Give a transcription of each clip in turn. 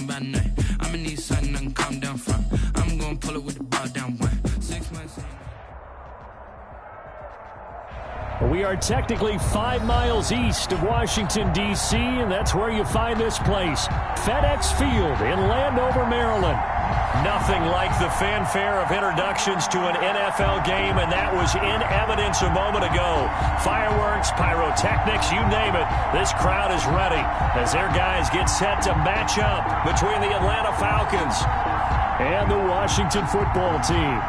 talking about nothing. I'ma need something I can calm down from. I'm gonna pull it with the ball down one. 6 months. We are technically 5 miles east of Washington, D.C., and that's where you find this place, FedEx Field in Landover, Maryland. Nothing like the fanfare of introductions to an NFL game, and that was in evidence a moment ago. Fireworks, pyrotechnics, you name it. This crowd is ready as their guys get set to match up between the Atlanta Falcons and the Washington football team.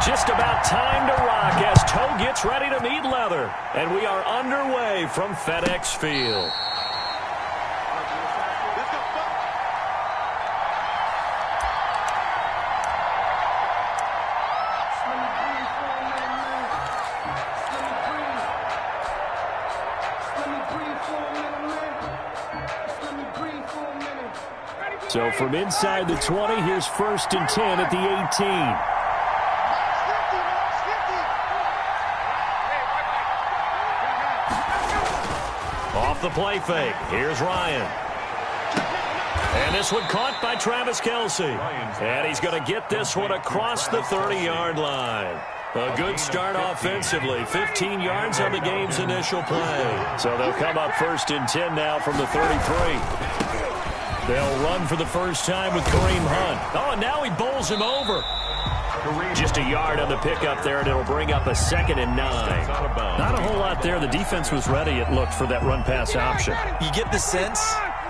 Just about time to rock as toe gets ready to meet leather. And we are underway from FedEx Field. So from inside the 20, here's 1st and 10 at the 18. Off the play fake. Here's Ryan. And this one caught by Travis Kelce. And he's going to get this one across the 30-yard line. A good start offensively. 15 yards on the game's initial play. So they'll come up 1st and 10 now from the 33. They'll run for the first time with Kareem Hunt. Oh, and now he bowls him over. Just a yard on the pickup there, and it'll bring up a 2nd and 9. Not a whole lot there. The defense was ready, it looked, for that run-pass option. You get the sense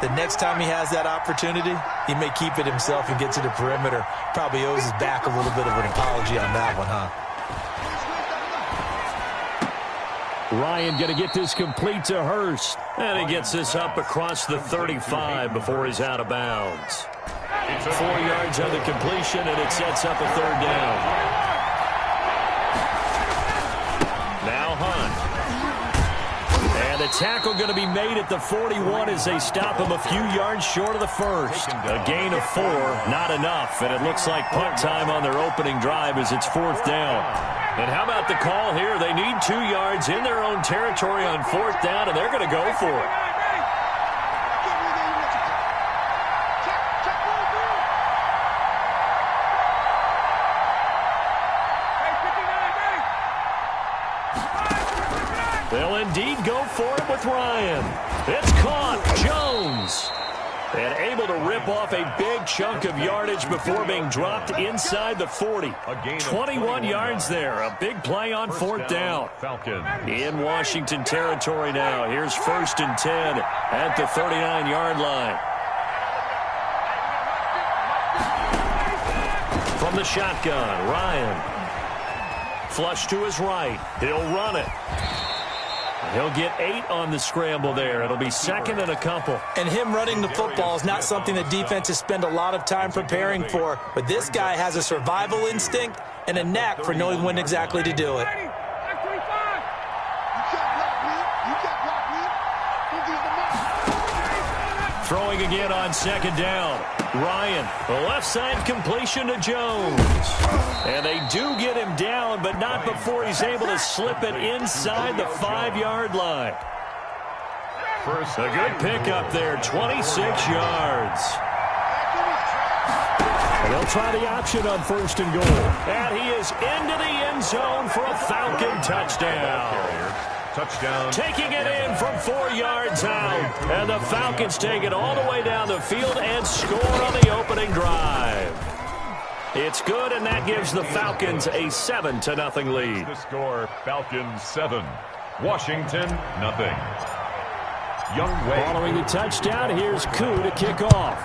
that next time he has that opportunity, he may keep it himself and get to the perimeter. Probably owes his back a little bit of an apology on that one, huh? Ryan going to get this complete to Hurst. And he gets this up across the 35 before he's out of bounds. 4 yards on the completion, and it sets up a 3rd down. Now Hunt. And the tackle going to be made at the 41 as they stop him a few yards short of the first. A gain of 4, not enough, and it looks like punt time on their opening drive as it's 4th down. And how about the call here? They need 2 yards in their own territory on 4th down, and they're going to go for it. They'll indeed go for it with Ryan. It's caught. Jones. And able to rip off a big chunk of yardage before being dropped inside the 40. 21 yards there. A big play on 4th down. In Washington territory now. Here's 1st and 10 at the 39-yard line. From the shotgun, Ryan. Flush to his right. He'll run it. He'll get 8 on the scramble there. It'll be 2nd and a couple. And him running the football is not something that defenses spend a lot of time preparing for. But this guy has a survival instinct and a knack for knowing when exactly to do it. Throwing again on 2nd down. Ryan, the left side completion to Jones. And they do get him down, but not before he's able to slip it inside the 5-yard line. A good pickup there, 26 yards. And they'll try the option on 1st and goal. And he is into the end zone for a Falcon touchdown. Taking it in from 4 yards out. And the Falcons take it all the way down the field and score on the opening drive. It's good, and that gives the Falcons a 7-0 lead. The score, Falcons 7, Washington 0. Young Wade. Following the touchdown, here's Koo to kick off.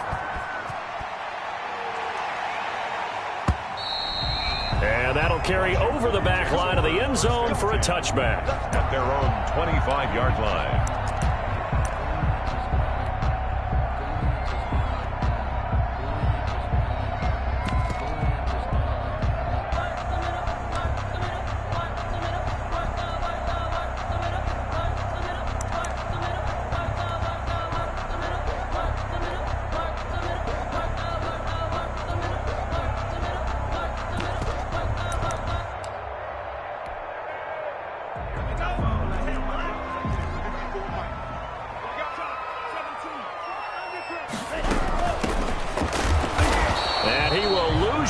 And that'll carry over the back line of the end zone for a touchback. At their own 25-yard line.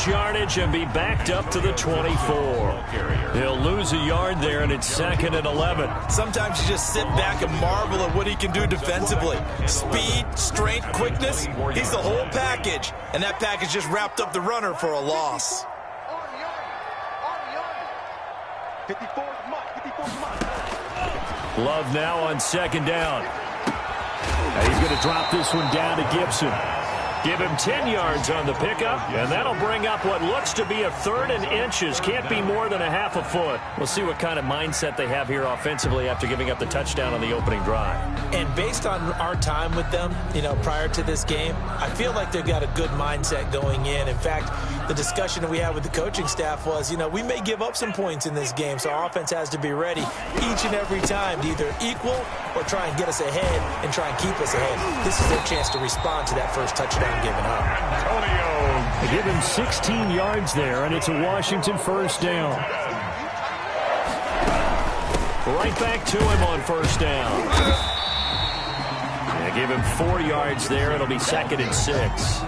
lose yardage and be backed up to the 24. He'll lose a yard there, and it's 2nd and 11. Sometimes you just sit back and marvel at what he can do defensively. Speed, strength, quickness, he's the whole package. And that package just wrapped up the runner for a loss. Love now on 2nd down. And he's going to drop this one down to Gibson. Give him 10 yards on the pickup, and that'll bring up what looks to be a 3rd and inches. Can't be more than a half a foot. We'll see what kind of mindset they have here offensively after giving up the touchdown on the opening drive. And based on our time with them, prior to this game, I feel like they've got a good mindset going in. In fact, the discussion that we had with the coaching staff was, we may give up some points in this game, so our offense has to be ready each and every time to either equal or try and get us ahead and try and keep us ahead. This is their chance to respond to that first touchdown given up. They give him 16 yards there, and it's a Washington first down. Right back to him on first down. They give him 4 yards there. It'll be 2nd and 6.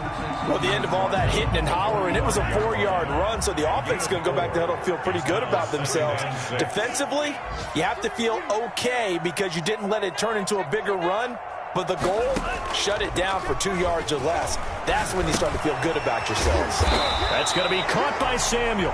Well, at the end of all that hitting and hollering, it was a 4-yard run, so the offense is going to go back to huddle and feel pretty good about themselves. Defensively, you have to feel okay because you didn't let it turn into a bigger run, but the goal, shut it down for 2 yards or less. That's when you start to feel good about yourselves. That's going to be caught by Samuel.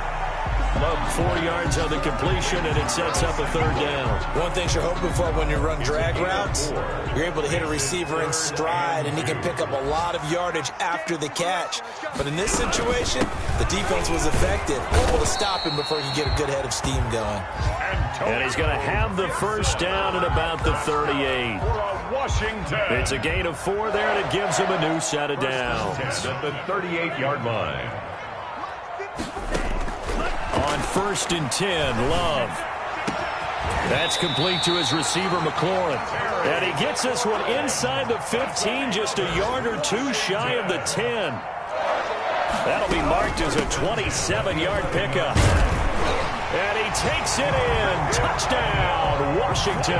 Love 4 yards on the completion, and it sets up a 3rd down. One thing you're hoping for when you run drag routes, you're able to hit a receiver in stride, and he can pick up a lot of yardage after the catch. But in this situation, the defense was effective, able to stop him before he could get a good head of steam going. And he's going to have the first down at about the 38. It's a gain of 4 there, and it gives him a new set of downs. At the 38-yard line. On 1st and 10, Love. That's complete to his receiver, McLaurin. And he gets this one inside the 15, just a yard or 2 shy of the 10. That'll be marked as a 27-yard pickup. And he takes it in. Touchdown, Washington.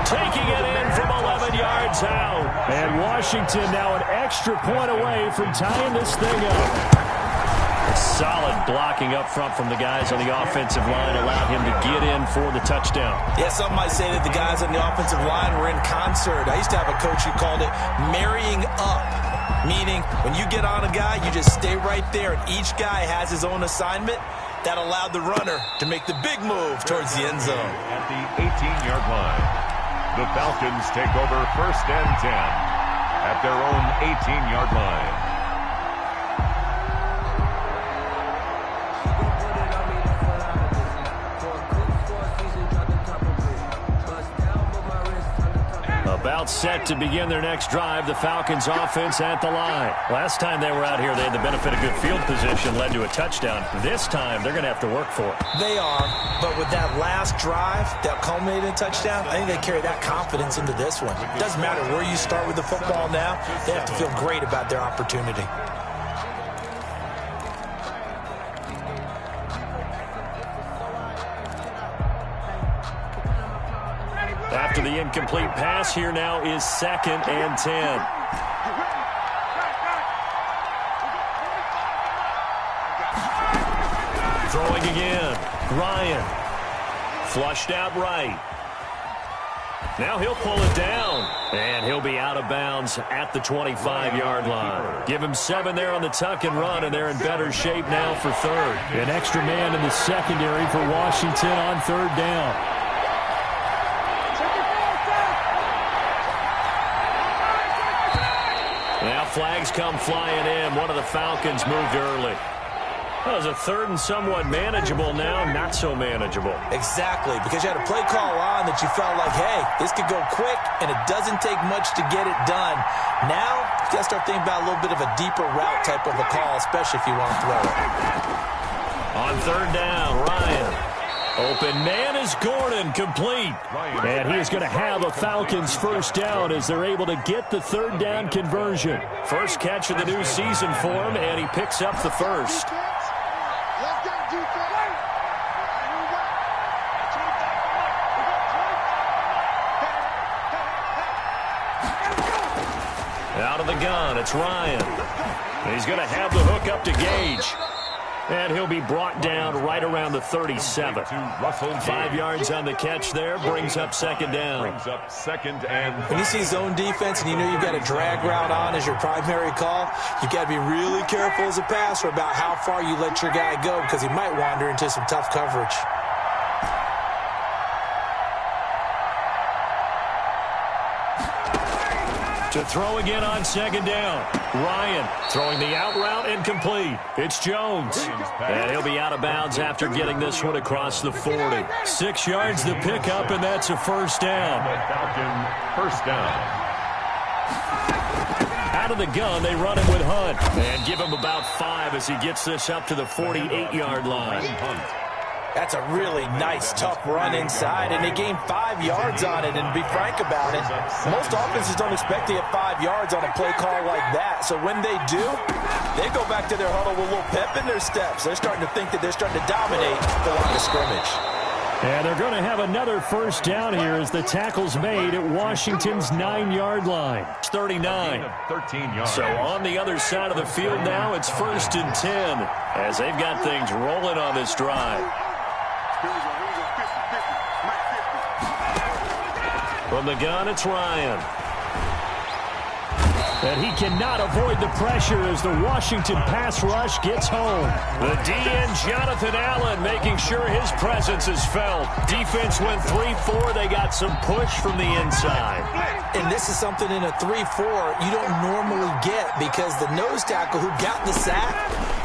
Taking it in from 11 yards out. And Washington now an extra point away from tying this thing up. Solid blocking up front from the guys on the offensive line allowed him to get in for the touchdown. Yeah, some might say that the guys on the offensive line were in concert. I used to have a coach who called it marrying up, meaning when you get on a guy, you just stay right there, and each guy has his own assignment. That allowed the runner to make the big move towards the end zone. At the 18-yard line, the Falcons take over 1st and 10 at their own 18-yard line. About set to begin their next drive, the Falcons offense at the line. Last time they were out here, they had the benefit of good field position, led to a touchdown. This time, they're going to have to work for it. They are, but with that last drive that culminated in a touchdown, I think they carry that confidence into this one. It doesn't matter where you start with the football now, they have to feel great about their opportunity. After the incomplete pass, here now is 2nd and 10. Throwing again. Ryan. Flushed out right. Now he'll pull it down. And he'll be out of bounds at the 25-yard line. Give him 7 there on the tuck and run, and they're in better shape now for 3rd. An extra man in the secondary for Washington on 3rd down. Now flags come flying in. One of the Falcons moved early. That was a 3rd and somewhat manageable now, not so manageable. Exactly, because you had a play call on that you felt like, hey, this could go quick, and it doesn't take much to get it done. Now, you got to start thinking about a little bit of a deeper route type of a call, especially if you want to throw it. On 3rd down, Ryan. Open man is Gordon, complete. And he is going to have a Falcons first down as they're able to get the 3rd down conversion. First catch of the new season for him, and he picks up the first. Out of the gun, it's Ryan. He's going to have the hook up to Gage. And he'll be brought down right around the 37. 5 yards on the catch there. Brings up second down. When you see zone defense and you know you've got a drag route on as your primary call, you've got to be really careful as a passer about how far you let your guy go because he might wander into some tough coverage. To throw again on second down. Ryan throwing the out route incomplete. It's Jones. And he'll be out of bounds after getting this one across the 40. 6 yards the pickup, and that's a first down. First down. Out of the gun, they run him with Hunt. And give him about 5 as he gets this up to the 48-yard line. That's a really nice, tough run inside, and they gained 5 yards on it. And to be frank about it, most offenses don't expect to get 5 yards on a play call like that. So when they do, they go back to their huddle with a little pep in their steps. They're starting to think that they're starting to dominate the line of scrimmage. And they're going to have another first down here as the tackle's made at Washington's 9-yard line. It's 39. 13 yards. So on the other side of the field now, it's 1st and 10 as they've got things rolling on this drive. From the gun, it's Ryan. And he cannot avoid the pressure as the Washington pass rush gets home. The DN, Jonathan Allen, making sure his presence is felt. Defense went 3-4. They got some push from the inside. And this is something in a 3-4 you don't normally get because the nose tackle who got the sack,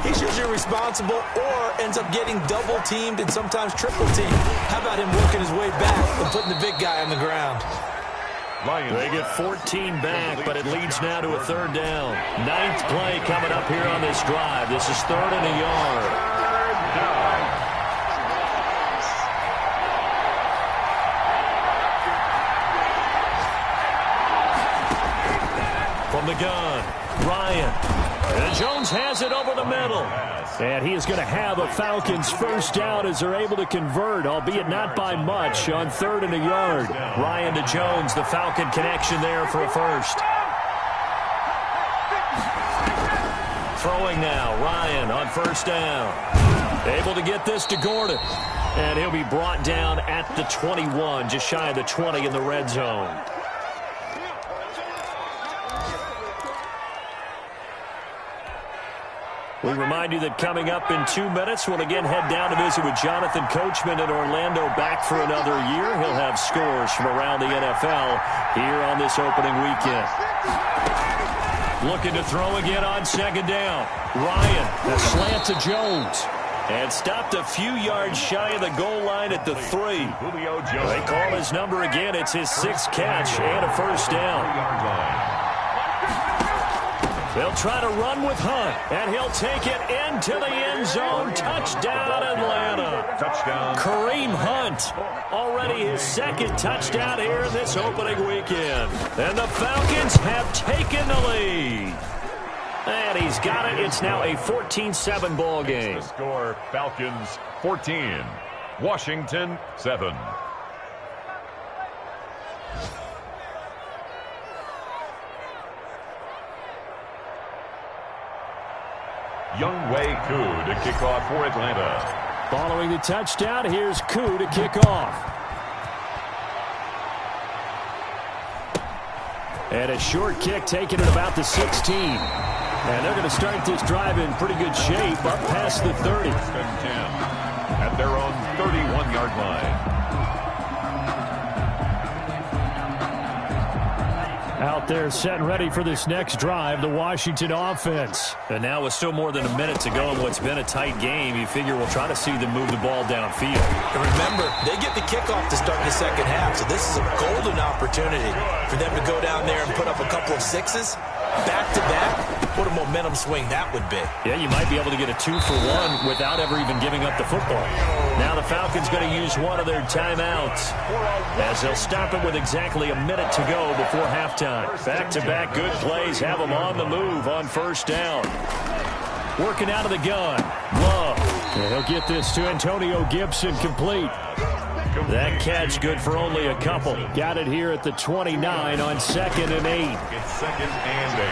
he's usually responsible or ends up getting double-teamed and sometimes triple-teamed. How about him working his way back and putting the big guy on the ground? They get 14 back, but it leads now to a third down. 9th play coming up here on this drive. This is 3rd and a yard. From the gun, Ryan. And Jones has it over the middle. And he is going to have a Falcons first down as they're able to convert, albeit not by much, on 3rd and a yard. Ryan to Jones, the Falcon connection there for a first. Throwing now, Ryan on first down. Able to get this to Gordon. And he'll be brought down at the 21, just shy of the 20 in the red zone. We remind you that coming up in 2 minutes, we'll again head down to visit with Jonathan Coachman in Orlando, back for another year. He'll have scores from around the NFL here on this opening weekend. Looking to throw again on second down. Ryan, a slant to Jones. And stopped a few yards shy of the goal line at the 3. They call his number again. It's his 6th catch and a first down. They'll try to run with Hunt, and he'll take it into the end zone. Touchdown, Atlanta. Touchdown. Kareem Hunt, already his 2nd touchdown here in this opening weekend. And the Falcons have taken the lead. And he's got it. It's now a 14-7 ball game. The score, Falcons 14, Washington 7. Younghoe Koo to kick off for Atlanta. Following the touchdown, here's Koo to kick off. And a short kick taken at about the 16. And they're going to start this drive in pretty good shape, up past the 30. At their own 31-yard line. Out there set and ready for this next drive, the Washington offense. And now with still more than a minute to go in what's been a tight game, you figure we'll try to see them move the ball downfield. And remember, they get the kickoff to start the second half, so this is a golden opportunity for them to go down there and put up a couple of 6s. Back-to-back, what a momentum swing that would be. Yeah, you might be able to get a 2-for-1 without ever even giving up the football. Now the Falcons going to use one of their timeouts as they'll stop it with exactly a minute to go before halftime. Back-to-back good plays have them on the move on first down. Working out of the gun. Love. And he'll get this to Antonio Gibson complete. That catch good for only a couple. Got it here at the 29 on 2nd and 8. It's 2nd and 8.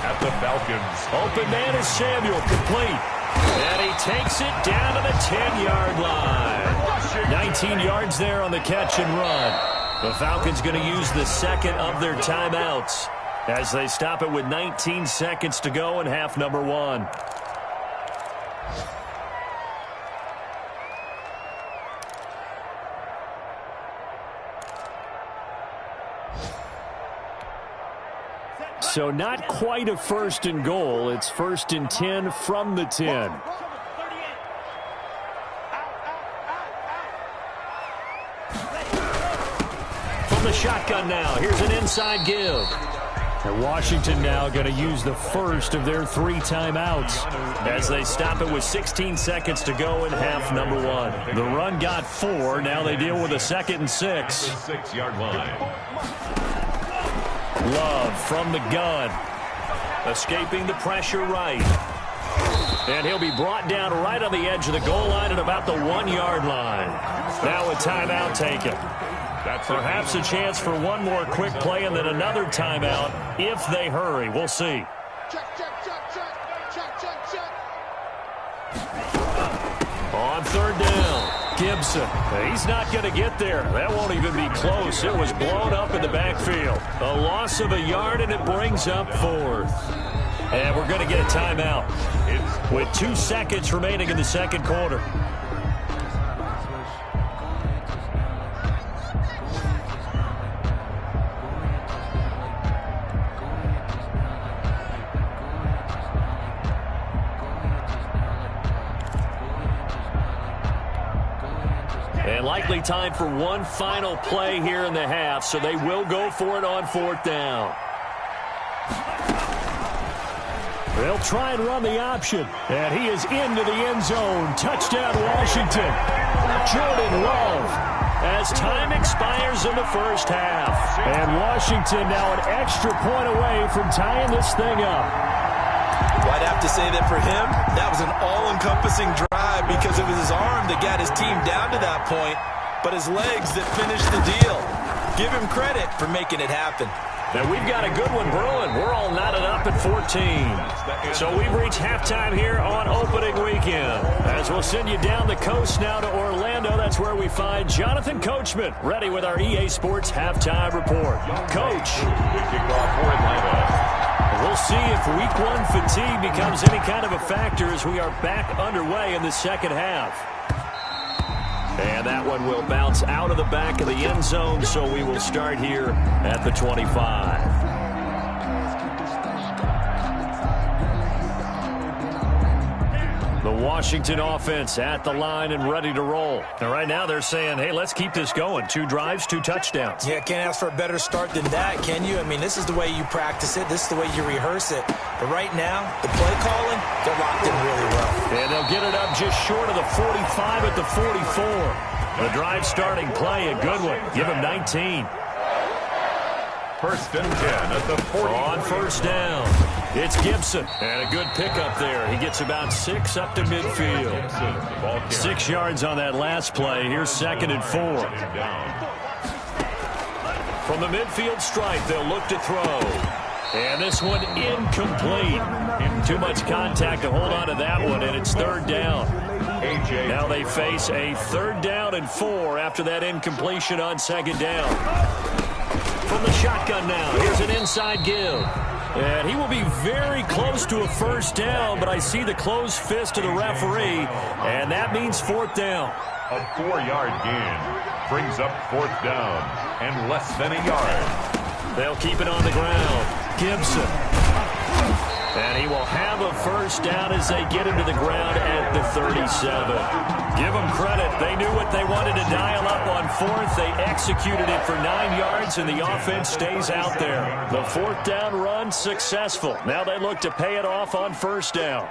at the Falcons. Open man is Samuel, complete. And he takes it down to the 10-yard line. 19 yards there on the catch and run. The Falcons going to use the second of their timeouts as they stop it with 19 seconds to go in half number 1. So not quite a first and goal. It's first and 10 from the 10. From the shotgun now. Here's an inside give. And Washington now going to use the first of their 3 timeouts as they stop it with 16 seconds to go in half number 1. The run got 4. Now they deal with a 2nd and 6. 6-yard line. Love from the gun. Escaping the pressure right. And he'll be brought down right on the edge of the goal line at about the 1-yard line. Now a timeout taken. Perhaps a chance for one more quick play and then another timeout if they hurry. We'll see. On 3rd down. Gibson. He's not going to get there. That won't even be close. It was blown up in the backfield. A loss of a yard, and it brings up 4th. And we're going to get a timeout with 2 seconds remaining in the second quarter. And likely time for one final play here in the half, so they will go for it on 4th down. They'll try and run the option, and he is into the end zone. Touchdown, Washington. Jordan Love as time expires in the first half. And Washington now an extra point away from tying this thing up. Well, I'd have to say that for him, that was an all-encompassing drive because it was his arm that got his team down to that point, but his legs that finished the deal. Give him credit for making it happen. Now we've got a good one brewing. We're all knotted up at 14. So we've reached halftime here on opening weekend. As we'll send you down the coast now to Orlando. That's where we find Jonathan Coachman ready with our EA Sports halftime report. Coach. We'll see if week 1 fatigue becomes any kind of a factor as we are back underway in the second half. And that one will bounce out of the back of the end zone, so we will start here at the 25. The Washington offense at the line and ready to roll. And right now they're saying, hey, let's keep this going. 2 drives, 2 touchdowns. Yeah, can't ask for a better start than that, can you? I mean, this is the way you practice it. This is the way you rehearse it. But right now, the play calling, they're locked in really well. And they'll get it up just short of the 45 at the 44. The drive starting play, a good one. Give him 19. 1st and 10 at the 40. On 1st down, it's Gibson. And a good pickup there. He gets about 6 up to midfield. 6 yards on that last play. Here's 2nd and 4. From the midfield stripe, they'll look to throw. And this one incomplete. Too much contact to hold on to that one, and it's 3rd down. Now they face a 3rd down and 4 after that incompletion on 2nd down. From the shotgun now, here's an inside give. And he will be very close to a 1st down, but I see the closed fist of the referee, and that means 4th down. A 4-yard gain brings up 4th down and less than a yard. They'll keep it on the ground. Gibson. And he will have a 1st down as they get him to the ground at the 37. Give them credit. They knew what they wanted to dial up on 4th. They executed it for 9 yards, and the offense stays out there. The 4th down run successful. Now they look to pay it off on 1st down.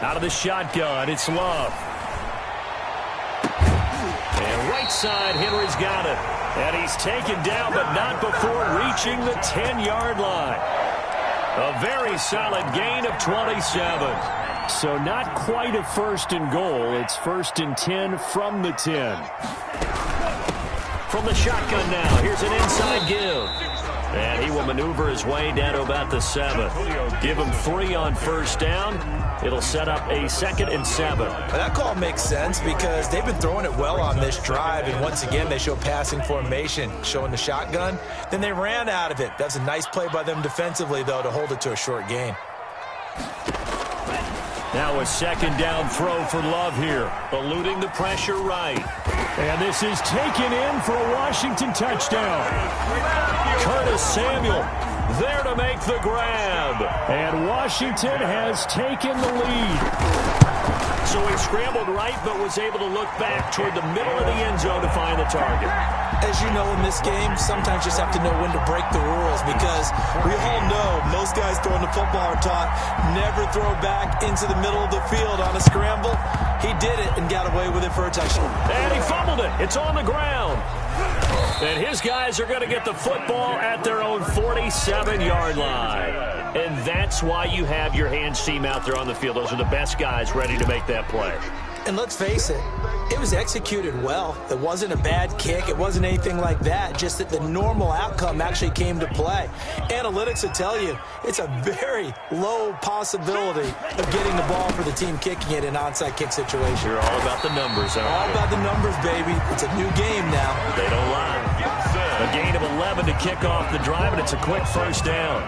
Out of the shotgun, it's Love. And right side, Henry's got it. And he's taken down, but not before reaching the 10-yard line. A very solid gain of 27. So not quite a first and goal. It's 1st and 10 from the 10. From the shotgun now, here's an inside give. And he will maneuver his way down to about the 7. Give him 3 on first down. It'll set up a 2nd and 7. That call makes sense because they've been throwing it well on this drive, and once again they show passing formation, showing the shotgun. Then they ran out of it. That's a nice play by them defensively, though, to hold it to a short gain. Now a 2nd down throw for Love here, eluding the pressure right. And this is taken in for a Washington touchdown. Curtis Samuel there to make the grab. And Washington has taken the lead. So he scrambled right but was able to look back toward the middle of the end zone to find the target. As you know, in this game, sometimes you just have to know when to break the rules because we all know most guys throwing the football are taught never throw back into the middle of the field on a scramble. He did it and got away with it for a touchdown. And he fumbled it. It's on the ground. And his guys are going to get the football at their own 47-yard line. And that's why you have your hands team out there on the field. Those are the best guys ready to make that play. And let's face it, it was executed well. It wasn't a bad kick. It wasn't anything like that. Just that the normal outcome actually came to play. Analytics will tell you it's a very low possibility of getting the ball for the team kicking it in an onside kick situation. You're all about the numbers, aren't you? All about the numbers, baby. It's a new game now. They don't lie. A gain of 11 to kick off the drive, and it's a quick first down.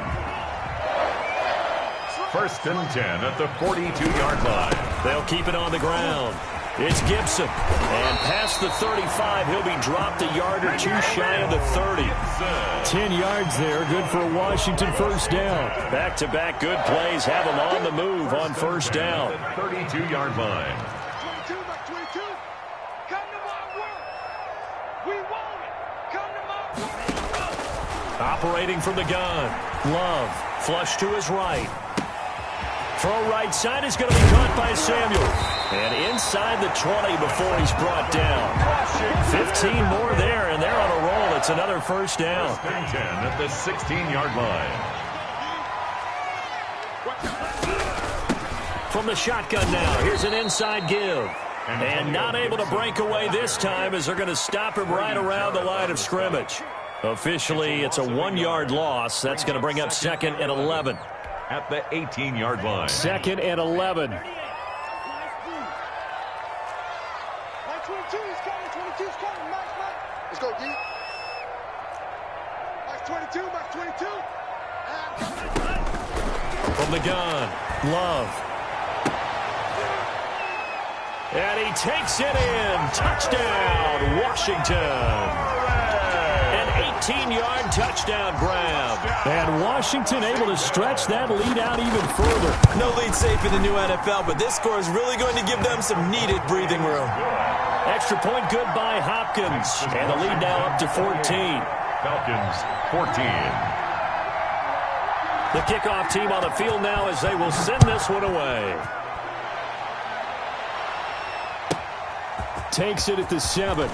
1st and 10 at the 42-yard line. They'll keep it on the ground. It's Gibson. And past the 35, he'll be dropped a yard or 2 shy of the 30. 10 yards there, good for a Washington first down. Back-to-back good plays have him on the move on first down. 32-yard line. 22, back 22. Come to my work. We want it. Come to my work. Operating from the gun. Love, flush to his right. Throw right side is going to be caught by Samuel. And inside the 20 before he's brought down. 15 more there, and they're on a roll. It's another first down. 1st and 10 at the 16-yard line. From the shotgun now, here's an inside give. And not able to break away this time as they're going to stop him right around the line of scrimmage. Officially, it's a 1-yard loss. That's going to bring up 2nd and 11. At the 18-yard line. 2nd and 11. Back 22 is coming. 22 is coming. Max. Let's go, D. Max 22. Max 22. From the gun, Love. And he takes it in. Touchdown, Washington. An 18-yard touchdown grab. And Washington able to stretch that lead out even further. No lead safe in the new NFL, but this score is really going to give them some needed breathing room. Extra point good by Hopkins. And the lead now up to 14. Falcons 14. The kickoff team on the field now as they will send this one away. Takes it at the 7.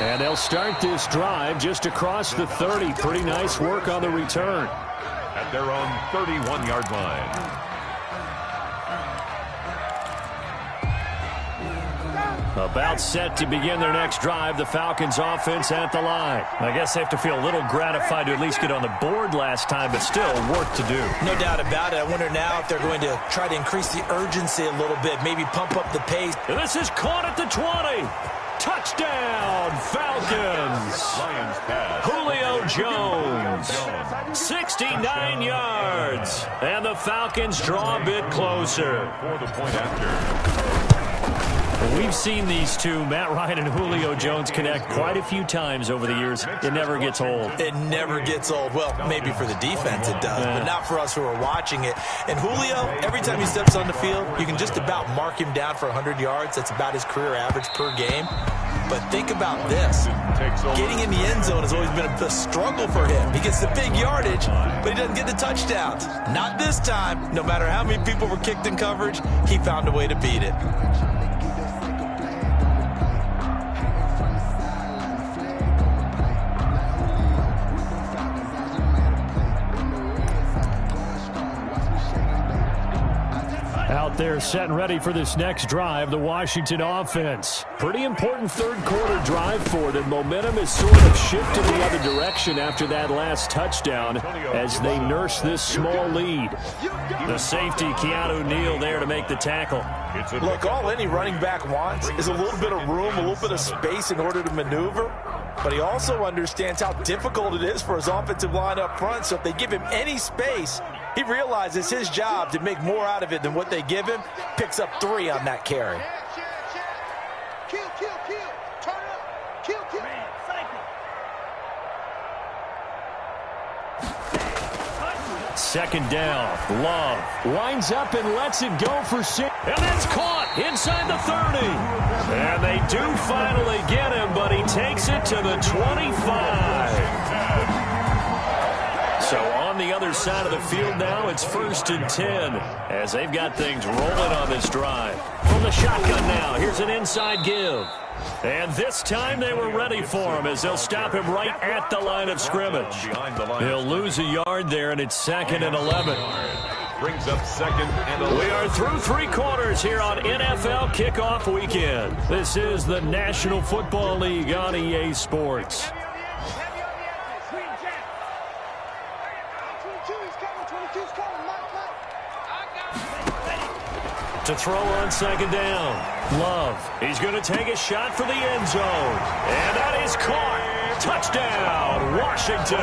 And they'll start this drive just across the 30. Pretty nice work on the return. At their own 31-yard line. About set to begin their next drive, the Falcons offense at the line. I guess they have to feel a little gratified to at least get on the board last time, but still work to do. No doubt about it. I wonder now if they're going to try to increase the urgency a little bit, maybe pump up the pace. And this is caught at the 20. Touchdown, Falcons. Lions pass. Julio Jones. 69 yards. And the Falcons draw a bit closer. For the point after. We've seen these two, Matt Ryan and Julio Jones, connect quite a few times over the years. It never gets old. It never gets old. Well, maybe for the defense it does, but not for us who are watching it. And Julio, every time he steps on the field, you can just about mark him down for 100 yards. That's about his career average per game. But think about this. Getting in the end zone has always been a struggle for him. He gets the big yardage, but he doesn't get the touchdowns. Not this time. No matter how many people were kicked in coverage, he found a way to beat it. out there setting ready for this next drive, the Washington offense. Pretty important third-quarter drive for them. Momentum is sort of shifted the other direction after that last touchdown as they nurse this small lead. The safety, Keanu Neal, there to make the tackle. Look, all any running back wants is a little bit of room, a little bit of space in order to maneuver. But he also understands how difficult it is for his offensive line up front. So if they give him any space, he realizes his job to make more out of it than what they give him. Picks up 3 on that carry. Kill. Turn up. Kill. Second down. Love winds up and lets it go for 6. And that's caught inside the 30. And they do finally get him, but he takes it to the 25. So on the other side of the field now, it's 1st and 10 as they've got things rolling on this drive. From the shotgun now, here's an inside give. And this time they were ready for him as they'll stop him right at the line of scrimmage. He'll lose a yard there, and it's 2nd and 11. Brings up 2nd and 11. We are through 3 quarters here on NFL Kickoff Weekend. This is the National Football League on EA Sports. To throw on 2nd down. Love. He's going to take a shot for the end zone. And that is caught. Touchdown, Washington.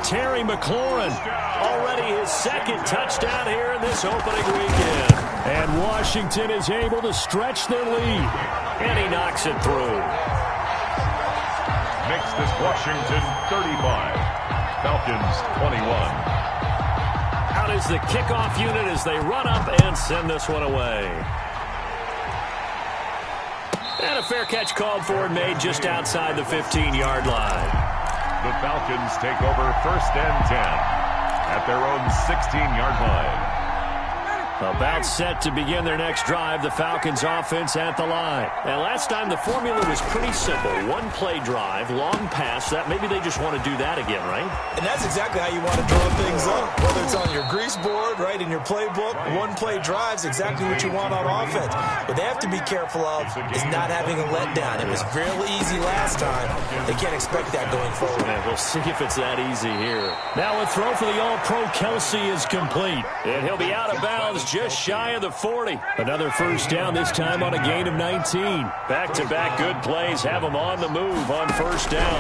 Terry McLaurin, already his 2nd touchdown here in this opening weekend. And Washington is able to stretch their lead. And he knocks it through. Makes this Washington 35. Falcons 21. Out is the kickoff unit as they run up and send this one away. And a fair catch called for and made just outside the 15-yard line. The Falcons take over 1st and 10 at their own 16-yard line. About set to begin their next drive, the Falcons offense at the line. And last time the formula was pretty simple. 1-play drive, long pass. That maybe they just want to do that again, right? And that's exactly how you want to draw things up. Whether it's on your grease board, right, in your playbook, 1-play drive's exactly what you want on offense. What they have to be careful of is not having a letdown. It was fairly easy last time. They can't expect that going forward. And we'll see if it's that easy here. Now a throw for the All-Pro Kelsey is complete. And he'll be out of bounds just shy of the 40. Another first down, this time on a gain of 19. Back-to-back good plays have him on the move on 1st down.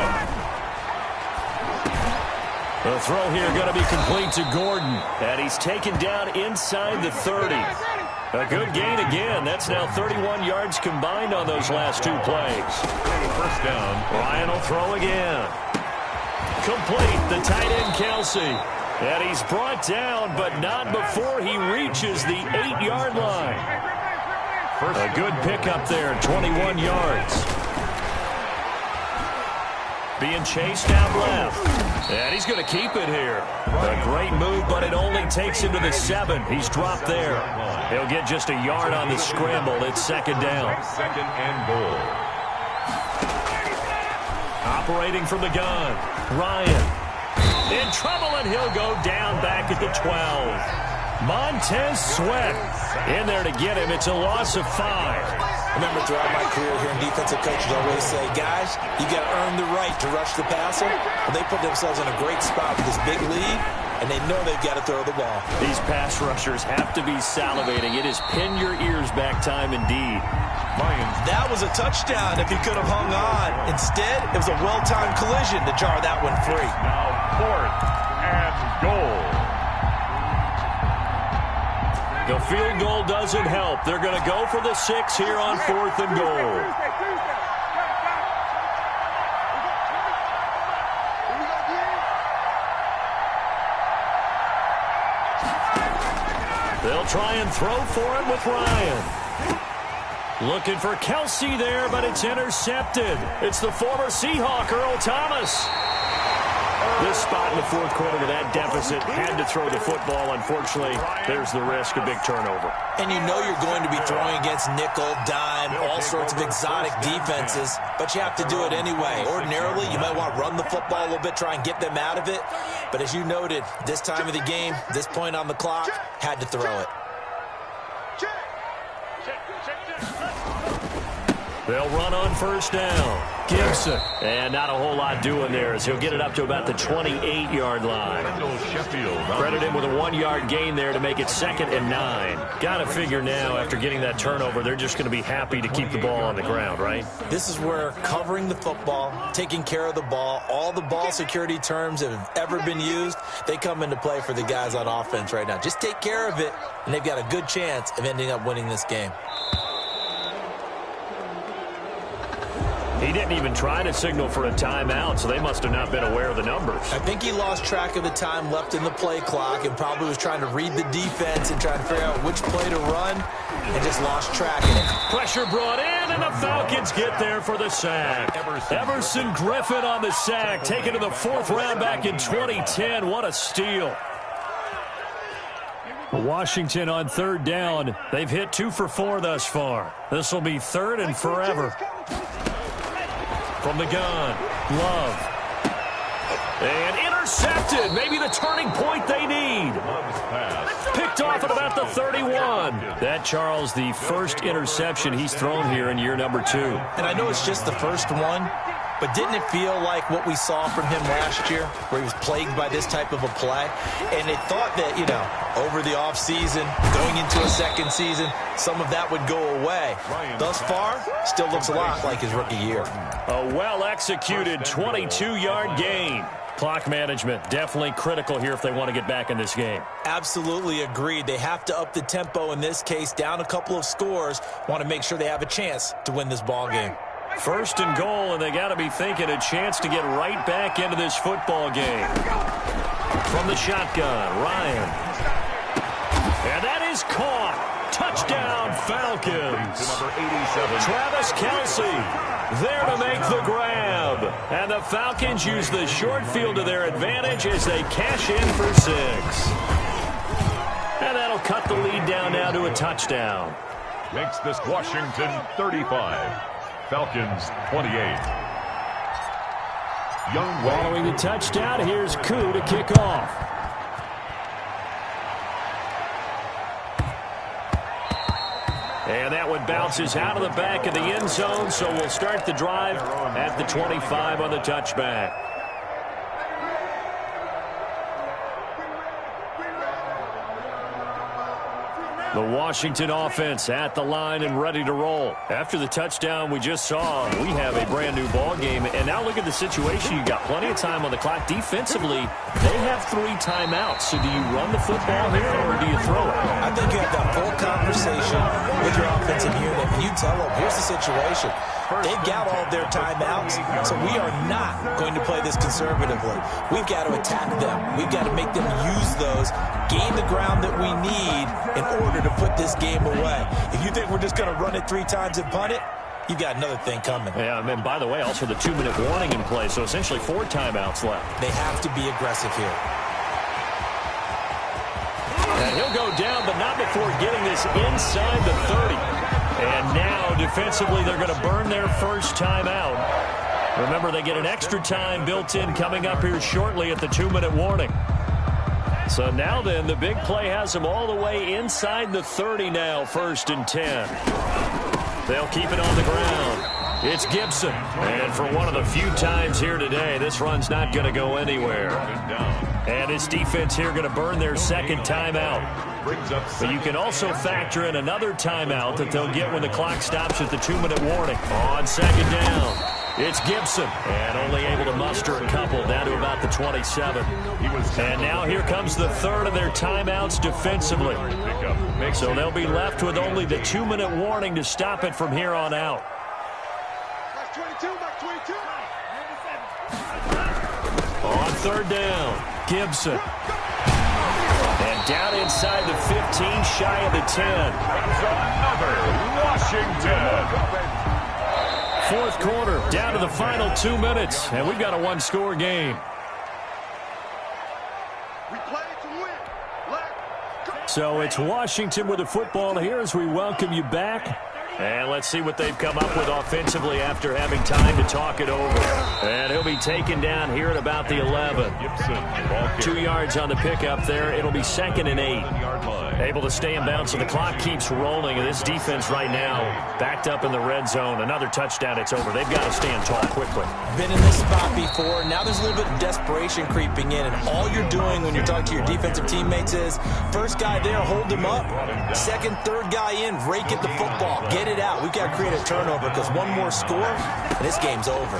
The throw here going to be complete to Gordon. And he's taken down inside the 30. A good gain again. That's now 31 yards combined on those last 2 plays. 1st down. Ryan will throw again. Complete, the tight end Kelsey. And he's brought down, but not before he reaches the 8-yard line. A good pickup there, 21 yards. Being chased out left. And he's going to keep it here. A great move, but it only takes him to the 7. He's dropped there. He'll get just a yard on the scramble. It's 2nd down. 2nd and goal. Operating from the gun, Ryan. In trouble, and he'll go down back at the 12. Montez Sweat in there to get him. It's a loss of 5. I remember throughout my career here in defensive coaches always say, guys, you got to earn the right to rush the passer. And they put themselves in a great spot with this big lead, and they know they've got to throw the ball. These pass rushers have to be salivating. It is pin your ears back time indeed. Lions. That was a touchdown if he could have hung on. Instead, it was a well-timed collision to jar that one free. Now 4th and goal. The field goal doesn't help. They're going to go for the 6 here on 4th and goal. They'll try and throw for it with Ryan. Looking for Kelsey there, but it's intercepted. It's the former Seahawk, Earl Thomas. This spot in the 4th quarter with that deficit, had to throw the football. Unfortunately, there's the risk of big turnover. And you know you're going to be throwing against nickel, dime, all sorts of exotic defenses, but you have to do it anyway. Ordinarily, you might want to run the football a little bit, try and get them out of it. But as you noted, this time of the game, this point on the clock, had to throw it. They'll run on first down. Gibson. And not a whole lot doing there as he'll get it up to about the 28-yard line. Credit him with a 1-yard gain there to make it 2nd and 9. Got to figure now after getting that turnover, they're just going to be happy to keep the ball on the ground, right? This is where covering the football, taking care of the ball, all the ball security terms that have ever been used, they come into play for the guys on offense right now. Just take care of it, and they've got a good chance of ending up winning this game. He didn't even try to signal for a timeout, so they must have not been aware of the numbers. I think he lost track of the time left in the play clock and probably was trying to read the defense and trying to figure out which play to run and just lost track of it. Pressure brought in, and the Falcons get there for the sack. Everson Griffin on the sack, taken to the 4th round back in 2010. What a steal. Washington on 3rd down. They've hit 2 for 4 thus far. This will be 3rd and forever. From the gun, Love. And intercepted. Maybe the turning point they need. Picked off at about the 31. That, Charles, the first interception he's thrown here in year number 2. And I know it's just the first one, but didn't it feel like what we saw from him last year, where he was plagued by this type of a play? And they thought that, over the offseason, going into a second season, some of that would go away. Thus far, still looks a lot like his rookie year. A well-executed 22-yard gain. Clock management definitely critical here if they want to get back in this game. Absolutely agreed. They have to up the tempo in this case, down a couple of scores, want to make sure they have a chance to win this ball game. 1st and goal, and they got to be thinking a chance to get right back into this football game. From the shotgun, Ryan. And that is caught. Touchdown, Falcons. Travis Kelce there to make the grab. And the Falcons use the short field to their advantage as they cash in for 6. And that'll cut the lead down now to a touchdown. Makes this Washington 35. Falcons 28. Following the touchdown, here's Koo to kick off. And that one bounces out of the back of the end zone, so we'll start the drive at the 25 on the touchback. The Washington offense at the line and ready to roll. After the touchdown we just saw, we have a brand new ball game. And now look at the situation. You got plenty of time on the clock. Defensively, they have 3 timeouts. So do you run the football here or do you throw it? I think you have that full conversation with your offensive unit. And you tell them, here's the situation. They've got all of their timeouts, so we are not going to play this conservatively. We've got to attack them. We've got to make them use those, gain the ground that we need in order to put this game away. If you think we're just going to run it 3 times and punt it, you've got another thing coming. Yeah, and by the way, also the 2-minute warning in play, so essentially 4 timeouts left. They have to be aggressive here. And he'll go down, but not before getting this inside the 30. And now, defensively, they're going to burn their first timeout. Remember, they get an extra time built in coming up here shortly at the 2-minute warning. So now then, the big play has them all the way inside the 30 now, 1st and 10. They'll keep it on the ground. It's Gibson. And for one of the few times here today, this run's not going to go anywhere. And this defense here going to burn their 2nd timeout. But you can also factor in another timeout that they'll get when the clock stops at the 2-minute warning. On 2nd down, it's Gibson. And only able to muster a couple down to about the 27. And now here comes the 3rd of their timeouts defensively. So they'll be left with only the 2-minute warning to stop it from here on out. On 3rd down, Gibson. And down inside the 15, shy of the 10. Another Washington. 4th quarter, down to the final 2 minutes, and we've got a 1-score game. We play to win. Let's go. So it's Washington with the football here as we welcome you back. And let's see what they've come up with offensively after having time to talk it over. And he'll be taken down here at about the 11. 2 yards on the pickup there. It'll be 2nd and 8. Able to stay in bounds, so the clock keeps rolling. And this defense right now backed up in the red zone. Another touchdown, it's over. They've got to stand tall quickly. Been in this spot before. Now there's a little bit of desperation creeping in, and all you're doing when you're talking to your defensive teammates is first guy there, hold him up. Second, third guy in, rake at the football. Get it out. We've got to create a turnover because one more score, and this game's over.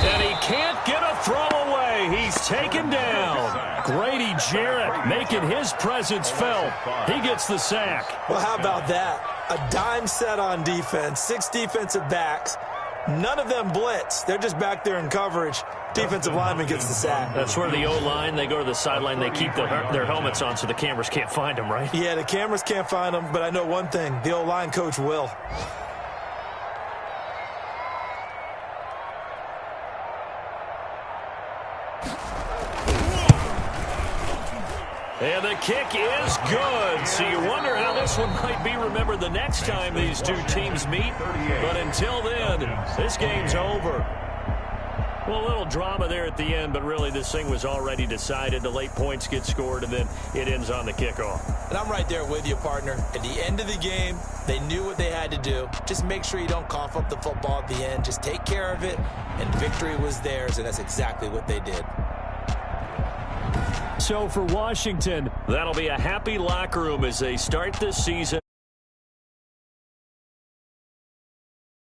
And he can't get a throw away. He's taken down. Grady Jarrett making his presence felt. He gets the sack. Well, how about that? A dime set on defense, 6 defensive backs. None of them blitz. They're just back there in coverage. Defensive lineman gets the sack. That's where the O-line, they go to the sideline, they keep their helmets on so the cameras can't find them, right? Yeah, the cameras can't find them, but I know one thing. The O-line coach will. And the kick is good. So you wonder how this one might be remembered the next time these two teams meet. But until then, this game's over. Well, a little drama there at the end, but really this thing was already decided. The late points get scored, and then it ends on the kickoff. And I'm right there with you, partner. At the end of the game, they knew what they had to do. Just make sure you don't cough up the football at the end. Just take care of it, and victory was theirs, and that's exactly what they did. So for Washington, that'll be a happy locker room as they start this season